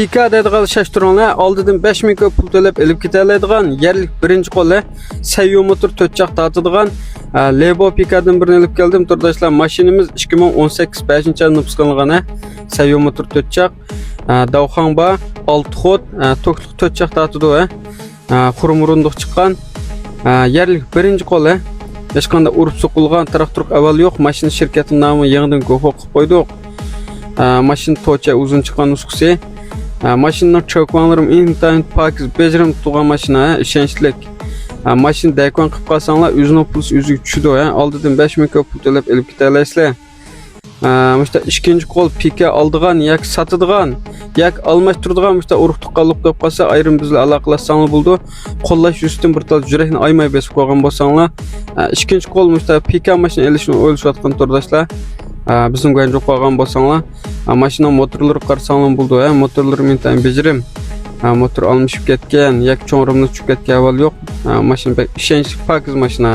Pika deydigan şaştırınlar aldıdan 5000 köp pul төлеп elip ketelaydigan yerlik birinci qol Sayyo motor 4 çaq tartıdigan Lebo Pika'dan birini elip geldim. Turdaşlar maşinimiz 2018 5-nji nüpsqanılgan Sayyo motor 4 çaq Davxanba 6 xot tokluk 4 çaq tartıdı xurumurunduq çıqqan yerlik birinci qol hech qanday urib so'qilgan traktor avval yo'q. Mashina şirketining nomi yangidan qo'yib qo'ydik. Mashina to'cha uzun chiqqan nusxasi. Mashinaning chokvanlarim intayin pakiz bejirim turgan mashina, ishonchli. Mashina daykon qilib qolsanglar o'zini puls o'ziga tushdi. Oldidan 5000 köp pul to'lab elib ketalasizlar. Müşta ikinci qol Pika aldıgan, yak satıdigan, yak almashtirdigan müşta urug'liq qolib qolsa ayrim bizlar aloqalashsanglar bo'ldi. Qo'llash yuzdan bir tal yurakni aymay besib qo'ygan bo'lsanglar, ikinci qol müşta Pika mashina elishni o'ylashayotgan turdoshlar. Bizim qo'yib qo'ygan bo'lsanglar, mashina motorlari qarsanglar bo'ldi. Motorlari mentan bejirim. Motor almışıp ketgan, yak cho'ng'rimni tushib ketgan avval yo'q. Mashina ishonchli pakiz mashina.